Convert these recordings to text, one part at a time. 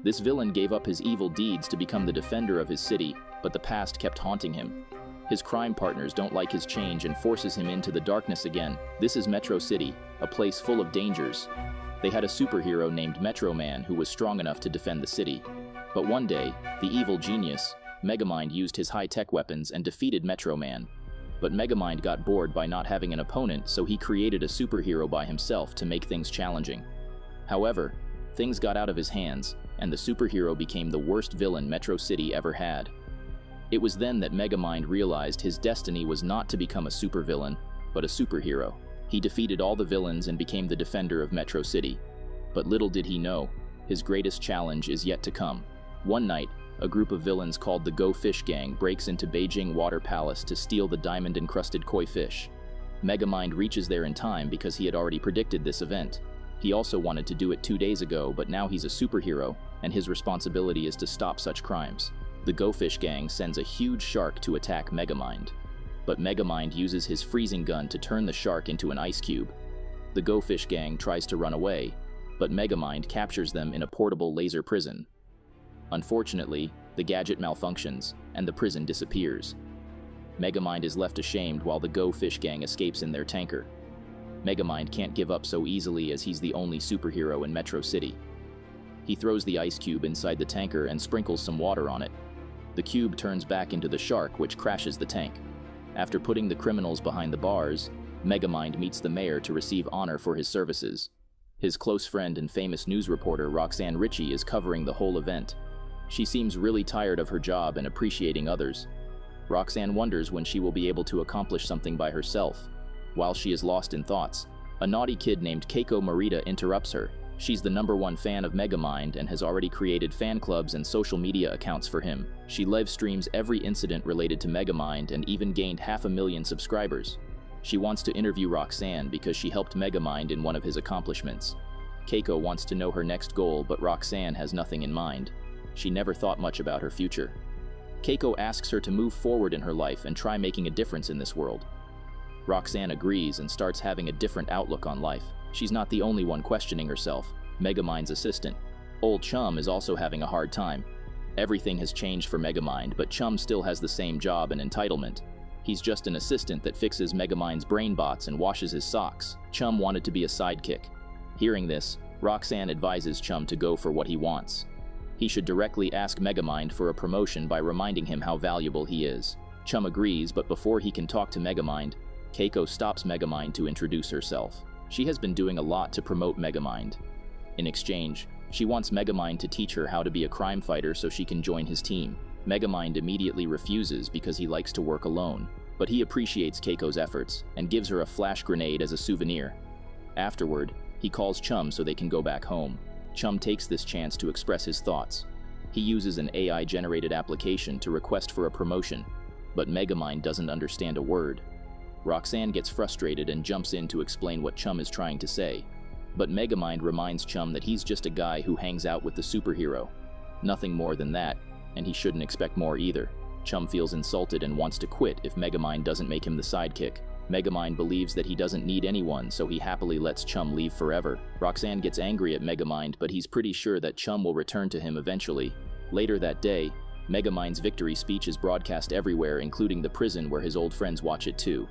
This villain gave up his evil deeds to become the defender of his city, but the past kept haunting him. His crime partners don't like his change and forces him into the darkness again. This is Metro City, a place full of dangers. They had a superhero named Metro Man who was strong enough to defend the city. But one day, the evil genius, Megamind, used his high-tech weapons and defeated Metro Man. But Megamind got bored by not having an opponent, so he created a superhero by himself to make things challenging. However, things got out of his hands, and the superhero became the worst villain Metro City ever had. It was then that Megamind realized his destiny was not to become a supervillain, but a superhero. He defeated all the villains and became the defender of Metro City. But little did he know, his greatest challenge is yet to come. One night, a group of villains called the Go Fish Gang breaks into Beijing Water Palace to steal the diamond-encrusted koi fish. Megamind reaches there in time because he had already predicted this event. He also wanted to do it 2 days ago, but now he's a superhero, and his responsibility is to stop such crimes. The Go Fish Gang sends a huge shark to attack Megamind. But Megamind uses his freezing gun to turn the shark into an ice cube. The Go Fish Gang tries to run away, but Megamind captures them in a portable laser prison. Unfortunately, the gadget malfunctions, and the prison disappears. Megamind is left ashamed while the Go Fish Gang escapes in their tanker. Megamind can't give up so easily as he's the only superhero in Metro City. He throws the ice cube inside the tanker and sprinkles some water on it. The cube turns back into the shark, which crashes the tank. After putting the criminals behind the bars, Megamind meets the mayor to receive honor for his services. His close friend and famous news reporter Roxanne Ritchie is covering the whole event. She seems really tired of her job and appreciating others. Roxanne wonders when she will be able to accomplish something by herself. While she is lost in thoughts, a naughty kid named Keiko Morita interrupts her. She's the #1 fan of Megamind and has already created fan clubs and social media accounts for him. She live streams every incident related to Megamind and even gained 500,000 subscribers. She wants to interview Roxanne because she helped Megamind in one of his accomplishments. Keiko wants to know her next goal, but Roxanne has nothing in mind. She never thought much about her future. Keiko asks her to move forward in her life and try making a difference in this world. Roxanne agrees and starts having a different outlook on life. She's not the only one questioning herself. Megamind's assistant, Old Chum, is also having a hard time. Everything has changed for Megamind, but Chum still has the same job and entitlement. He's just an assistant that fixes Megamind's brain bots and washes his socks. Chum wanted to be a sidekick. Hearing this, Roxanne advises Chum to go for what he wants. He should directly ask Megamind for a promotion by reminding him how valuable he is. Chum agrees, but before he can talk to Megamind, Keiko stops Megamind to introduce herself. She has been doing a lot to promote Megamind. In exchange, she wants Megamind to teach her how to be a crime fighter so she can join his team. Megamind immediately refuses because he likes to work alone, but he appreciates Keiko's efforts and gives her a flash grenade as a souvenir. Afterward, he calls Chum so they can go back home. Chum takes this chance to express his thoughts. He uses an AI-generated application to request for a promotion, but Megamind doesn't understand a word. Roxanne gets frustrated and jumps in to explain what Chum is trying to say. But Megamind reminds Chum that he's just a guy who hangs out with the superhero. Nothing more than that, and he shouldn't expect more either. Chum feels insulted and wants to quit if Megamind doesn't make him the sidekick. Megamind believes that he doesn't need anyone, so he happily lets Chum leave forever. Roxanne gets angry at Megamind, but he's pretty sure that Chum will return to him eventually. Later that day, Megamind's victory speech is broadcast everywhere, including the prison where his old friends watch it too.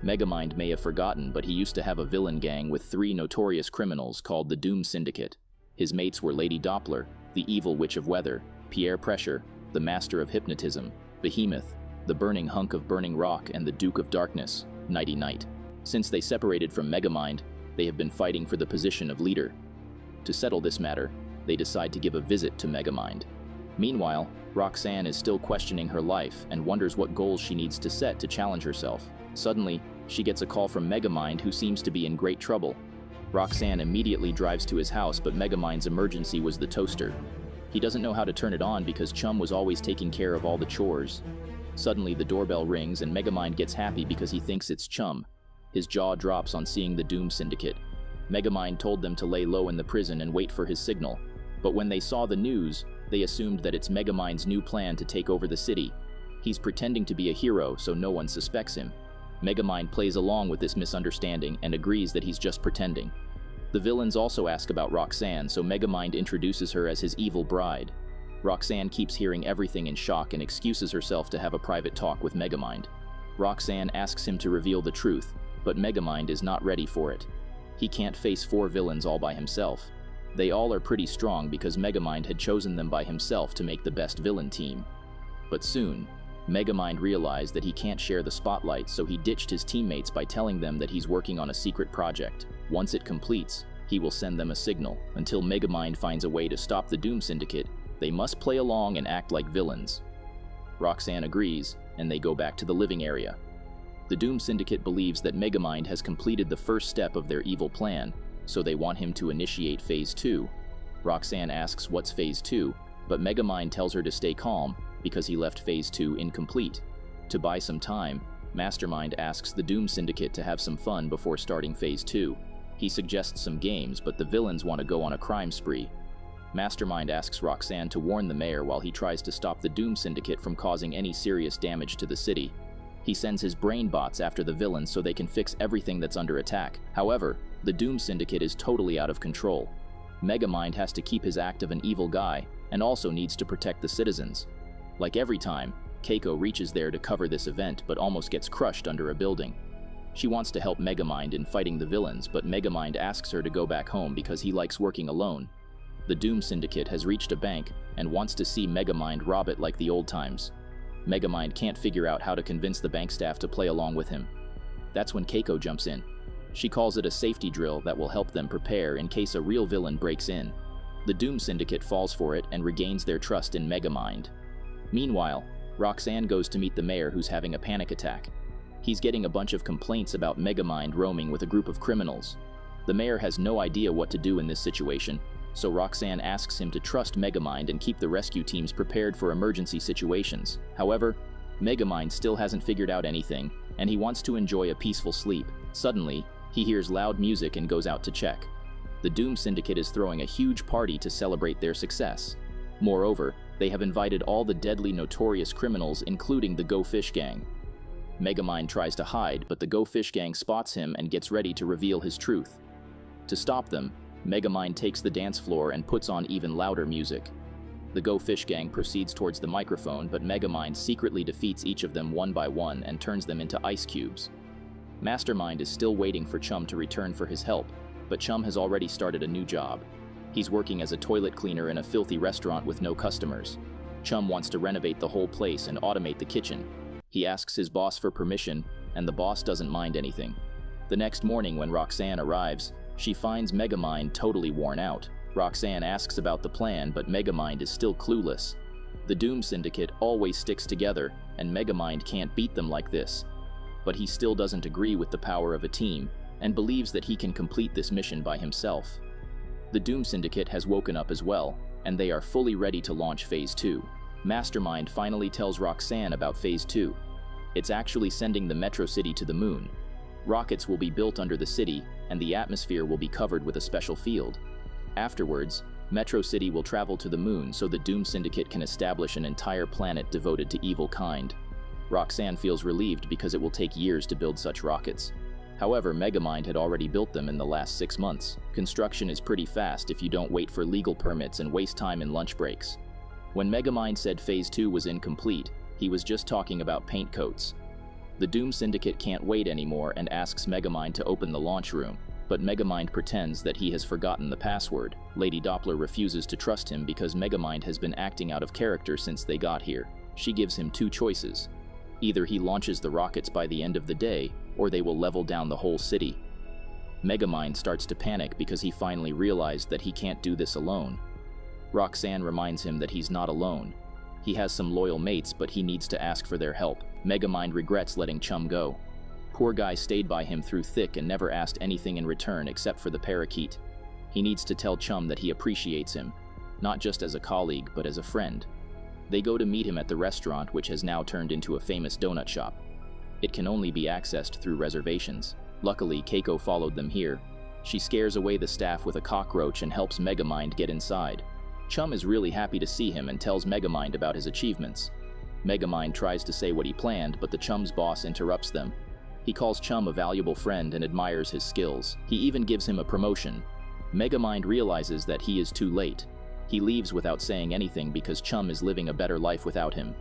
Megamind may have forgotten, but he used to have a villain gang with 3 notorious criminals called the Doom Syndicate. His mates were Lady Doppler, the evil witch of weather, Pierre Pressure, the master of hypnotism, Behemoth, the burning hunk of burning rock, and the Duke of Darkness, Nighty Night. Since they separated from Megamind, they have been fighting for the position of leader. To settle this matter, they decide to give a visit to Megamind. Meanwhile, Roxanne is still questioning her life and wonders what goals she needs to set to challenge herself. Suddenly, she gets a call from Megamind, who seems to be in great trouble. Roxanne immediately drives to his house, but Megamind's emergency was the toaster. He doesn't know how to turn it on because Chum was always taking care of all the chores. Suddenly, the doorbell rings and Megamind gets happy because he thinks it's Chum. His jaw drops on seeing the Doom Syndicate. Megamind told them to lay low in the prison and wait for his signal. But when they saw the news, they assumed that it's Megamind's new plan to take over the city. He's pretending to be a hero so no one suspects him. Megamind plays along with this misunderstanding and agrees that he's just pretending. The villains also ask about Roxanne, so Megamind introduces her as his evil bride. Roxanne keeps hearing everything in shock and excuses herself to have a private talk with Megamind. Roxanne asks him to reveal the truth, but Megamind is not ready for it. He can't face 4 villains all by himself. They all are pretty strong because Megamind had chosen them by himself to make the best villain team. But soon, Megamind realized that he can't share the spotlight, so he ditched his teammates by telling them that he's working on a secret project. Once it completes, he will send them a signal. Until Megamind finds a way to stop the Doom Syndicate, they must play along and act like villains. Roxanne agrees, and they go back to the living area. The Doom Syndicate believes that Megamind has completed the first step of their evil plan, so they want him to initiate Phase 2. Roxanne asks what's Phase 2, but Megamind tells her to stay calm because he left Phase 2 incomplete. To buy some time, Mastermind asks the Doom Syndicate to have some fun before starting Phase 2. He suggests some games, but the villains want to go on a crime spree. Mastermind asks Roxanne to warn the mayor while he tries to stop the Doom Syndicate from causing any serious damage to the city. He sends his brain bots after the villains so they can fix everything that's under attack. However, the Doom Syndicate is totally out of control. Megamind has to keep his act of an evil guy and also needs to protect the citizens. Like every time, Keiko reaches there to cover this event but almost gets crushed under a building. She wants to help Megamind in fighting the villains, but Megamind asks her to go back home because he likes working alone. The Doom Syndicate has reached a bank and wants to see Megamind rob it like the old times. Megamind can't figure out how to convince the bank staff to play along with him. That's when Keiko jumps in. She calls it a safety drill that will help them prepare in case a real villain breaks in. The Doom Syndicate falls for it and regains their trust in Megamind. Meanwhile, Roxanne goes to meet the mayor who's having a panic attack. He's getting a bunch of complaints about Megamind roaming with a group of criminals. The mayor has no idea what to do in this situation, so Roxanne asks him to trust Megamind and keep the rescue teams prepared for emergency situations. However, Megamind still hasn't figured out anything, and he wants to enjoy a peaceful sleep. Suddenly, he hears loud music and goes out to check. The Doom Syndicate is throwing a huge party to celebrate their success. Moreover, they have invited all the deadly notorious criminals, including the Go Fish Gang. Megamind tries to hide, but the Go Fish Gang spots him and gets ready to reveal his truth. To stop them, Megamind takes the dance floor and puts on even louder music. The Go Fish Gang proceeds towards the microphone, but Megamind secretly defeats each of them one by one and turns them into ice cubes. Mastermind is still waiting for Chum to return for his help, but Chum has already started a new job. He's working as a toilet cleaner in a filthy restaurant with no customers. Chum wants to renovate the whole place and automate the kitchen. He asks his boss for permission, and the boss doesn't mind anything. The next morning when Roxanne arrives, she finds Megamind totally worn out. Roxanne asks about the plan, but Megamind is still clueless. The Doom Syndicate always sticks together, and Megamind can't beat them like this. But he still doesn't agree with the power of a team, and believes that he can complete this mission by himself. The Doom Syndicate has woken up as well, and they are fully ready to launch Phase 2. Mastermind finally tells Roxanne about Phase 2. It's actually sending the Metro City to the moon. Rockets will be built under the city, and the atmosphere will be covered with a special field. Afterwards, Metro City will travel to the moon so the Doom Syndicate can establish an entire planet devoted to evil kind. Roxanne feels relieved because it will take years to build such rockets. However, Megamind had already built them in the last 6 months. Construction is pretty fast if you don't wait for legal permits and waste time in lunch breaks. When Megamind said Phase 2 was incomplete, he was just talking about paint coats. The Doom Syndicate can't wait anymore and asks Megamind to open the launch room, but Megamind pretends that he has forgotten the password. Lady Doppler refuses to trust him because Megamind has been acting out of character since they got here. She gives him 2 choices. Either he launches the rockets by the end of the day, or they will level down the whole city. Megamind starts to panic because he finally realized that he can't do this alone. Roxanne reminds him that he's not alone. He has some loyal mates, but he needs to ask for their help. Megamind regrets letting Chum go. Poor guy stayed by him through thick and never asked anything in return except for the parakeet. He needs to tell Chum that he appreciates him, not just as a colleague, but as a friend. They go to meet him at the restaurant, which has now turned into a famous donut shop. It can only be accessed through reservations. Luckily, Keiko followed them here. She scares away the staff with a cockroach and helps Megamind get inside. Chum is really happy to see him and tells Megamind about his achievements. Megamind tries to say what he planned, but the Chum's boss interrupts them. He calls Chum a valuable friend and admires his skills. He even gives him a promotion. Megamind realizes that he is too late. He leaves without saying anything because Chum is living a better life without him.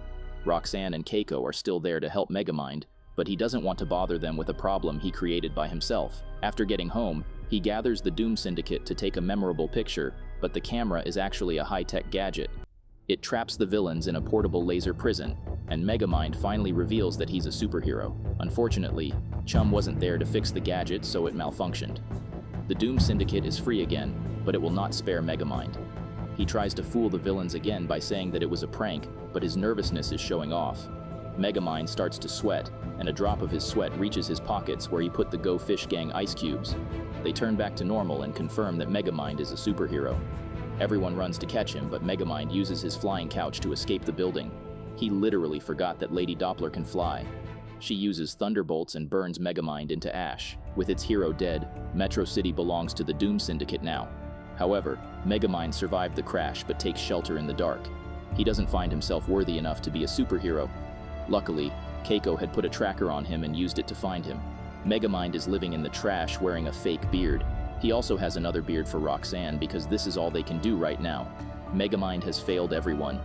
Roxanne and Keiko are still there to help Megamind, but he doesn't want to bother them with a problem he created by himself. After getting home, he gathers the Doom Syndicate to take a memorable picture, but the camera is actually a high-tech gadget. It traps the villains in a portable laser prison, and Megamind finally reveals that he's a superhero. Unfortunately, Chum wasn't there to fix the gadget, so it malfunctioned. The Doom Syndicate is free again, but it will not spare Megamind. He tries to fool the villains again by saying that it was a prank, but his nervousness is showing off. Megamind starts to sweat, and a drop of his sweat reaches his pockets where he put the Go Fish Gang ice cubes. They turn back to normal and confirm that Megamind is a superhero. Everyone runs to catch him, but Megamind uses his flying couch to escape the building. He literally forgot that Lady Doppler can fly. She uses thunderbolts and burns Megamind into ash. With its hero dead, Metro City belongs to the Doom Syndicate now. However, Megamind survived the crash but takes shelter in the dark. He doesn't find himself worthy enough to be a superhero. Luckily, Keiko had put a tracker on him and used it to find him. Megamind is living in the trash wearing a fake beard. He also has another beard for Roxanne because this is all they can do right now. Megamind has failed everyone.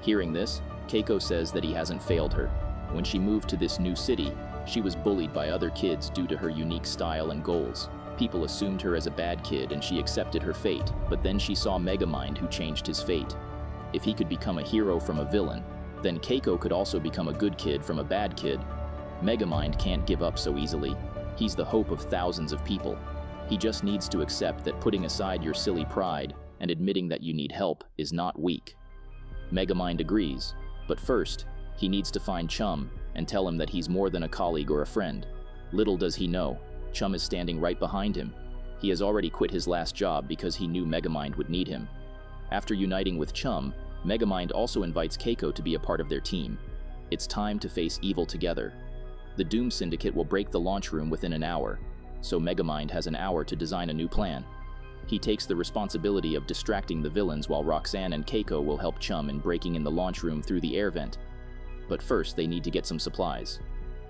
Hearing this, Keiko says that he hasn't failed her. When she moved to this new city, she was bullied by other kids due to her unique style and goals. People assumed her as a bad kid and she accepted her fate, but then she saw Megamind who changed his fate. If he could become a hero from a villain, then Keiko could also become a good kid from a bad kid. Megamind can't give up so easily. He's the hope of thousands of people. He just needs to accept that putting aside your silly pride and admitting that you need help is not weak. Megamind agrees, but first, he needs to find Chum and tell him that he's more than a colleague or a friend. Little does he know, Chum is standing right behind him. He has already quit his last job because he knew Megamind would need him. After uniting with Chum, Megamind also invites Keiko to be a part of their team. It's time to face evil together. The Doom Syndicate will break the launch room within an hour, so Megamind has an hour to design a new plan. He takes the responsibility of distracting the villains while Roxanne and Keiko will help Chum in breaking in the launch room through the air vent. But first, they need to get some supplies.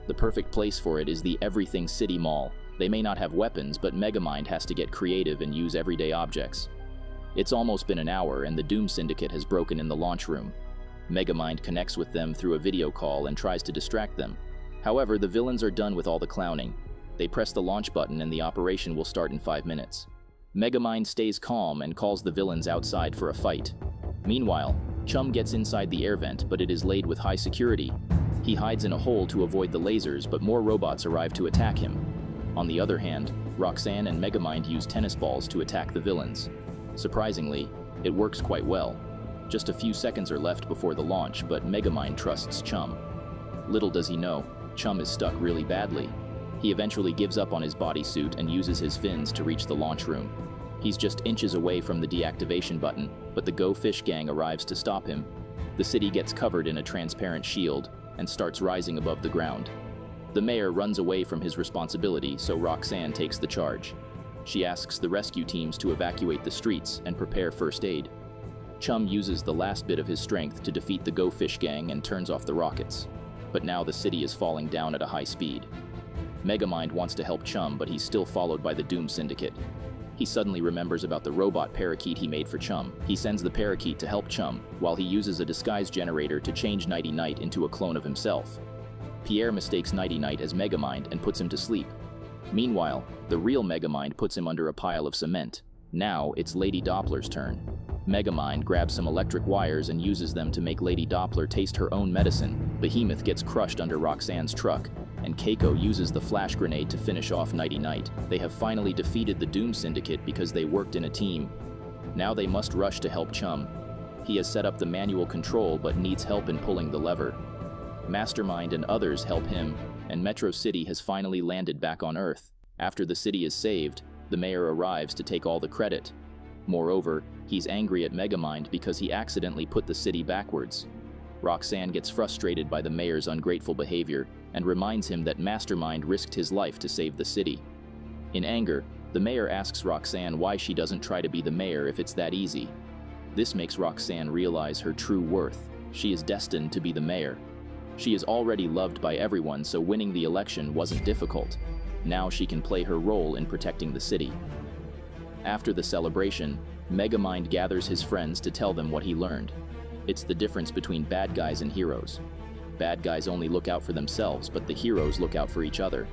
The perfect place for it is the Everything City Mall. They may not have weapons, but Megamind has to get creative and use everyday objects. It's almost been an hour and the Doom Syndicate has broken in the launch room. Megamind connects with them through a video call and tries to distract them. However, the villains are done with all the clowning. They press the launch button and the operation will start in 5 minutes. Megamind stays calm and calls the villains outside for a fight. Meanwhile, Chum gets inside the air vent, but it is laid with high security. He hides in a hole to avoid the lasers, but more robots arrive to attack him. On the other hand, Roxanne and Megamind use tennis balls to attack the villains. Surprisingly, it works quite well. Just a few seconds are left before the launch, but Megamind trusts Chum. Little does he know, Chum is stuck really badly. He eventually gives up on his bodysuit and uses his fins to reach the launch room. He's just inches away from the deactivation button, but the Go Fish Gang arrives to stop him. The city gets covered in a transparent shield and starts rising above the ground. The mayor runs away from his responsibility, so Roxanne takes the charge. She asks the rescue teams to evacuate the streets and prepare first aid. Chum uses the last bit of his strength to defeat the Go Fish Gang and turns off the rockets. But now the city is falling down at a high speed. Megamind wants to help Chum, but he's still followed by the Doom Syndicate. He suddenly remembers about the robot parakeet he made for Chum. He sends the parakeet to help Chum, while he uses a disguise generator to change Nighty Night into a clone of himself. Pierre mistakes Nighty Night as Megamind and puts him to sleep. Meanwhile, the real Megamind puts him under a pile of cement. Now, it's Lady Doppler's turn. Megamind grabs some electric wires and uses them to make Lady Doppler taste her own medicine. Behemoth gets crushed under Roxanne's truck, and Keiko uses the flash grenade to finish off Nighty Night. They have finally defeated the Doom Syndicate because they worked in a team. Now they must rush to help Chum. He has set up the manual control but needs help in pulling the lever. Mastermind and others help him, and Metro City has finally landed back on Earth. After the city is saved, the mayor arrives to take all the credit. Moreover, he's angry at Megamind because he accidentally put the city backwards. Roxanne gets frustrated by the mayor's ungrateful behavior and reminds him that Mastermind risked his life to save the city. In anger, the mayor asks Roxanne why she doesn't try to be the mayor if it's that easy. This makes Roxanne realize her true worth. She is destined to be the mayor. She is already loved by everyone, so winning the election wasn't difficult. Now she can play her role in protecting the city. After the celebration, Megamind gathers his friends to tell them what he learned. It's the difference between bad guys and heroes. Bad guys only look out for themselves, but the heroes look out for each other.